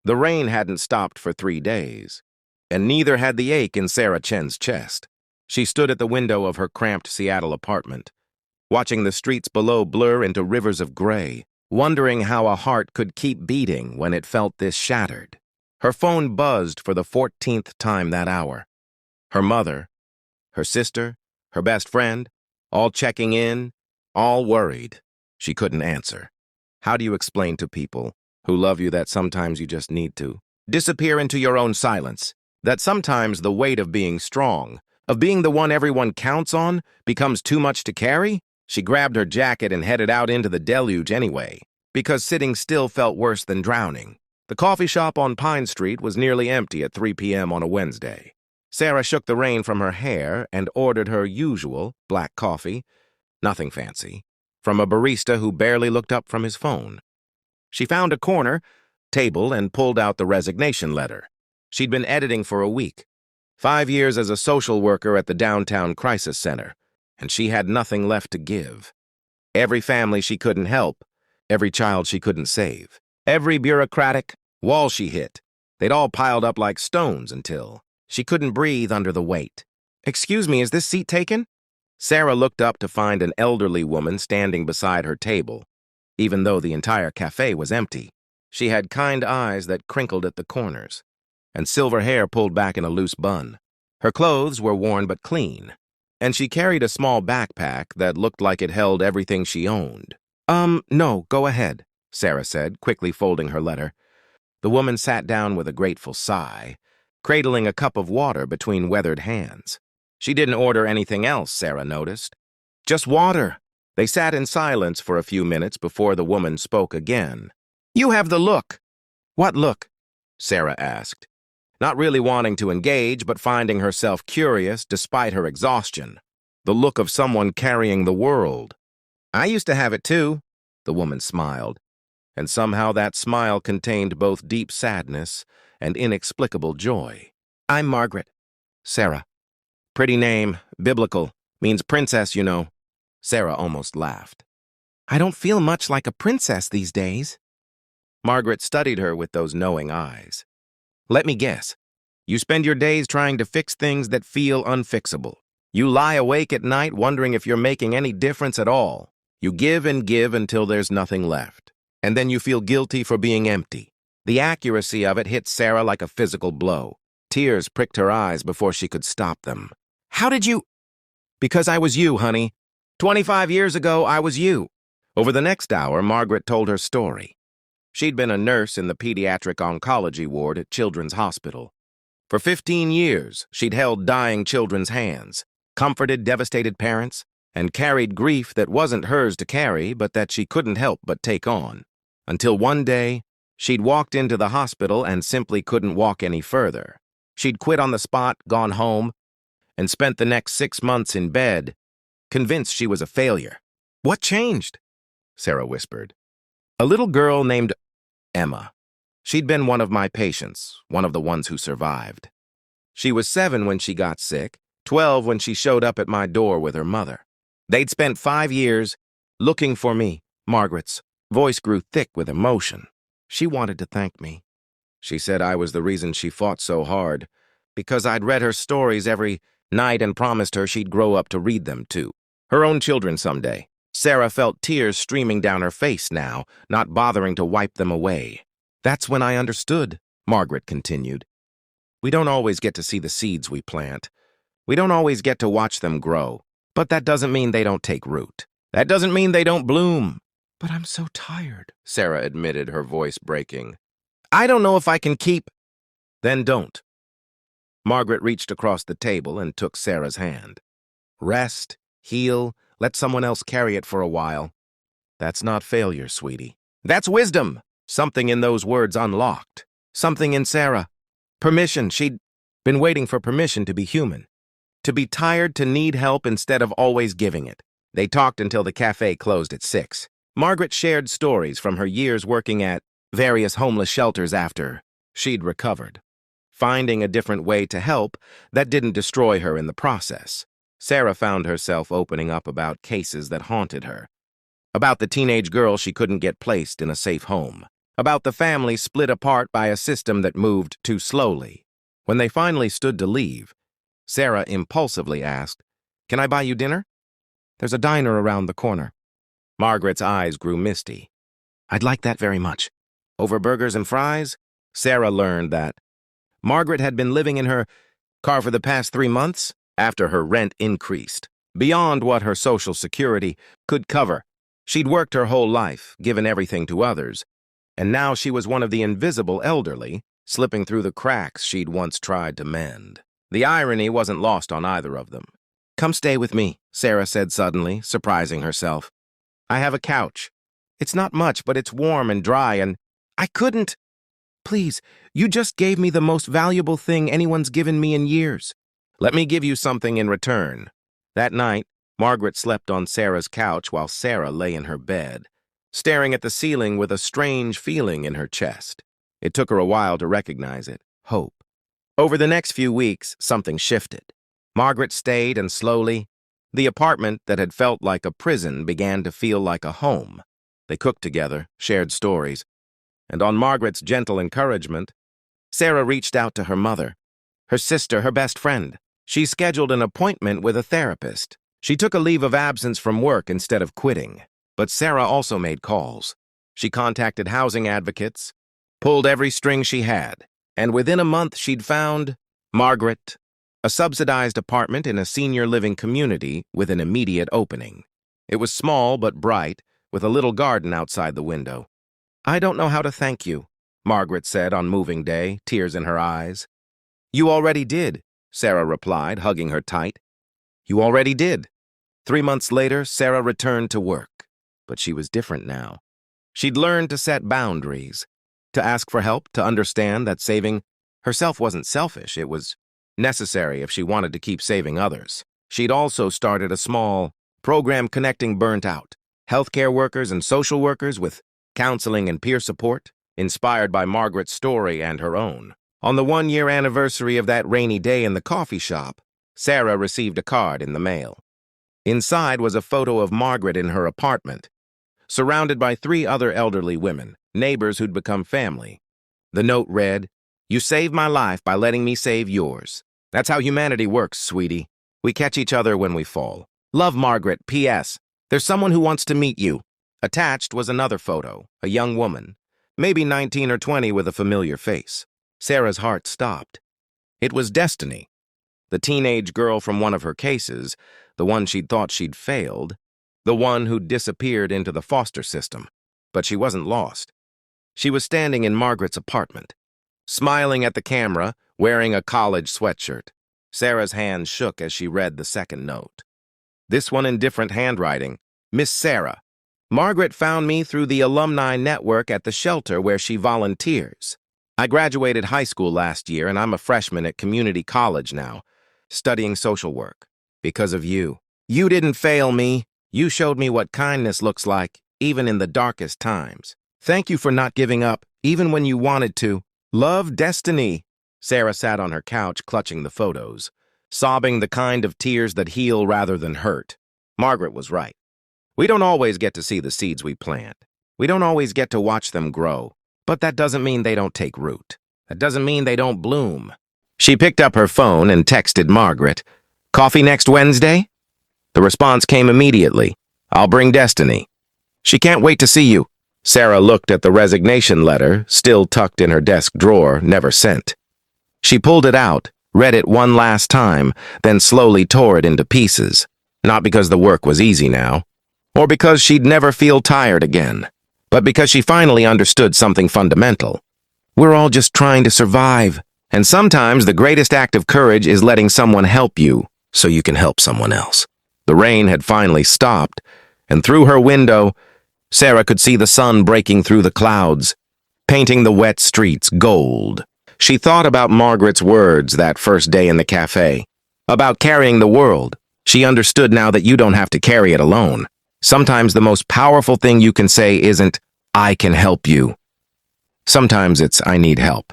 The rain hadn't stopped for 3 days, and neither had the ache in Sarah Chen's chest. She stood at the window of her cramped Seattle apartment, watching the streets below blur into rivers of gray, wondering how a heart could keep beating when it felt this shattered. Her phone buzzed for the 14th time that hour. Her mother, her sister, her best friend, all checking in, all worried. She couldn't answer. How do you explain to people who love you that sometimes you just need to disappear into your own silence? That sometimes the weight of being strong, of being the one everyone counts on, becomes too much to carry? She grabbed her jacket and headed out into the deluge anyway, because sitting still felt worse than drowning. The coffee shop on Pine Street was nearly empty at 3 p.m. on a Wednesday. Sarah shook the rain from her hair and ordered her usual black coffee, nothing fancy, from a barista who barely looked up from his phone. She found a corner table and pulled out the resignation letter. She'd been editing for a week. 5 years as a social worker at the downtown crisis center, and she had nothing left to give. Every family she couldn't help, every child she couldn't save, every bureaucratic wall she hit, they'd all piled up like stones until she couldn't breathe under the weight. "Excuse me, is this seat taken?" Sarah looked up to find an elderly woman standing beside her table, even though the entire cafe was empty. She had kind eyes that crinkled at the corners, and silver hair pulled back in a loose bun. Her clothes were worn but clean, and she carried a small backpack that looked like it held everything she owned. No, go ahead," Sarah said, quickly folding her letter. The woman sat down with a grateful sigh, cradling a cup of water between weathered hands. She didn't order anything else, Sarah noticed. Just water. They sat in silence for a few minutes before the woman spoke again. "You have the look." "What look?" Sarah asked, not really wanting to engage but finding herself curious despite her exhaustion. The look of someone carrying the world. "I used to have it too," the woman smiled, and somehow that smile contained both deep sadness and inexplicable joy. "I'm Margaret." "Sarah. Pretty name, biblical, means princess, you know." Sarah almost laughed. "I don't feel much like a princess these days." Margaret studied her with those knowing eyes. "Let me guess. You spend your days trying to fix things that feel unfixable. You lie awake at night wondering if you're making any difference at all. You give and give until there's nothing left. And then you feel guilty for being empty." The accuracy of it hit Sarah like a physical blow. Tears pricked her eyes before she could stop them. "How did you—" "Because I was you, honey. 25 years ago, I was you." Over the next hour, Margaret told her story. She'd been a nurse in the pediatric oncology ward at Children's Hospital. For 15 years, she'd held dying children's hands, comforted devastated parents, and carried grief that wasn't hers to carry but that she couldn't help but take on. Until one day, she'd walked into the hospital and simply couldn't walk any further. She'd quit on the spot, gone home, and spent the next 6 months in bed, convinced she was a failure. "What changed?" Sarah whispered. "A little girl named Emma. She'd been one of my patients, one of the ones who survived. She was 7 when she got sick, 12 when she showed up at my door with her mother. They'd spent 5 years looking for me." Margaret's voice grew thick with emotion. "She wanted to thank me. She said I was the reason she fought so hard, because I'd read her stories every night and promised her she'd grow up to read them too. Her own children someday." Sarah felt tears streaming down her face now, not bothering to wipe them away. "That's when I understood," Margaret continued. "We don't always get to see the seeds we plant. We don't always get to watch them grow. But that doesn't mean they don't take root. That doesn't mean they don't bloom." "But I'm so tired," Sarah admitted, her voice breaking. "I don't know if I can keep—" "Then don't." Margaret reached across the table and took Sarah's hand. "Rest, heal, let someone else carry it for a while. That's not failure, sweetie. That's wisdom." Something in those words unlocked. Something in Sarah. Permission. She'd been waiting for permission to be human. To be tired, to need help instead of always giving it. They talked until the cafe closed at 6. Margaret shared stories from her years working at various homeless shelters after she'd recovered, finding a different way to help that didn't destroy her in the process. Sarah found herself opening up about cases that haunted her, about the teenage girl she couldn't get placed in a safe home, about the family split apart by a system that moved too slowly. When they finally stood to leave, Sarah impulsively asked, "Can I buy you dinner? There's a diner around the corner." Margaret's eyes grew misty. "I'd like that very much." Over burgers and fries? Sarah learned that Margaret had been living in her car for the past 3 months after her rent increased, beyond what her Social Security could cover. She'd worked her whole life, given everything to others, and now she was one of the invisible elderly, slipping through the cracks she'd once tried to mend. The irony wasn't lost on either of them. "Come stay with me," Sarah said suddenly, surprising herself. "I have a couch. It's not much, but it's warm and dry, and I couldn't. Please, you just gave me the most valuable thing anyone's given me in years. Let me give you something in return." That night, Margaret slept on Sarah's couch while Sarah lay in her bed, staring at the ceiling with a strange feeling in her chest. It took her a while to recognize it: hope. Over the next few weeks, something shifted. Margaret stayed, and slowly, the apartment that had felt like a prison began to feel like a home. They cooked together, shared stories, and on Margaret's gentle encouragement, Sarah reached out to her mother, her sister, her best friend. She scheduled an appointment with a therapist. She took a leave of absence from work instead of quitting. But Sarah also made calls. She contacted housing advocates, pulled every string she had, and within a month she'd found Margaret a subsidized apartment in a senior living community with an immediate opening. It was small but bright, with a little garden outside the window. "I don't know how to thank you," Margaret said on moving day, tears in her eyes. "You already did," Sarah replied, hugging her tight. "You already did." 3 months later, Sarah returned to work. But she was different now. She'd learned to set boundaries, to ask for help, to understand that saving herself wasn't selfish. It was necessary if she wanted to keep saving others. She'd also started a small program connecting burnt-out healthcare workers and social workers with counseling and peer support, inspired by Margaret's story and her own. On the 1-year anniversary of that rainy day in the coffee shop, Sarah received a card in the mail. Inside was a photo of Margaret in her apartment, surrounded by 3 other elderly women, neighbors who'd become family. The note read, "You saved my life by letting me save yours. That's how humanity works, sweetie. We catch each other when we fall. Love, Margaret. P.S. There's someone who wants to meet you." Attached was another photo, a young woman, maybe 19 or 20 with a familiar face. Sarah's heart stopped. It was Destiny, the teenage girl from one of her cases, the one she'd thought she'd failed, the one who'd disappeared into the foster system. But she wasn't lost. She was standing in Margaret's apartment, smiling at the camera, wearing a college sweatshirt. Sarah's hand shook as she read the second note. This one in different handwriting. "Miss Sarah, Margaret found me through the alumni network at the shelter where she volunteers. I graduated high school last year, and I'm a freshman at community college now, studying social work. Because of you. You didn't fail me. You showed me what kindness looks like, even in the darkest times. Thank you for not giving up, even when you wanted to. Love, Destiny." Sarah sat on her couch, clutching the photos, sobbing the kind of tears that heal rather than hurt. Margaret was right. We don't always get to see the seeds we plant. We don't always get to watch them grow. But that doesn't mean they don't take root. That doesn't mean they don't bloom. She picked up her phone and texted Margaret, "Coffee next Wednesday?" The response came immediately, "I'll bring Destiny." "She can't wait to see you." Sarah looked at the resignation letter, still tucked in her desk drawer, never sent. She pulled it out, read it one last time, then slowly tore it into pieces. Not because the work was easy now, or because she'd never feel tired again, but because she finally understood something fundamental. We're all just trying to survive, and sometimes the greatest act of courage is letting someone help you so you can help someone else. The rain had finally stopped, and through her window, Sarah could see the sun breaking through the clouds, painting the wet streets gold. She thought about Margaret's words that first day in the cafe, about carrying the world. She understood now that you don't have to carry it alone. Sometimes the most powerful thing you can say isn't, "I can help you." Sometimes it's, "I need help."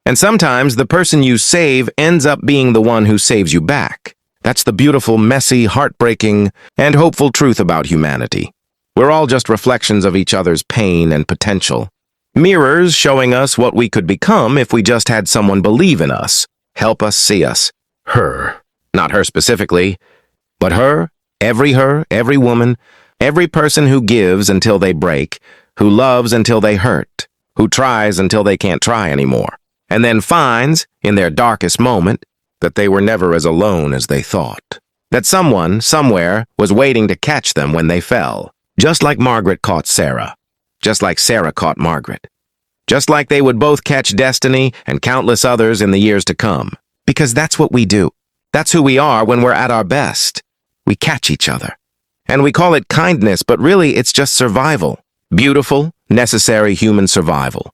And sometimes the person you save ends up being the one who saves you back. That's the beautiful, messy, heartbreaking, and hopeful truth about humanity. We're all just reflections of each other's pain and potential. Mirrors showing us what we could become if we just had someone believe in us, help us see us. Her. Not her specifically, but her, every woman, every person who gives until they break, who loves until they hurt, who tries until they can't try anymore, and then finds, in their darkest moment, that they were never as alone as they thought. That someone, somewhere, was waiting to catch them when they fell, just like Margaret caught Sarah, just like Sarah caught Margaret, just like they would both catch Destiny and countless others in the years to come. Because that's what we do. That's who we are when we're at our best. We catch each other. And we call it kindness, but really it's just survival. Beautiful, necessary human survival.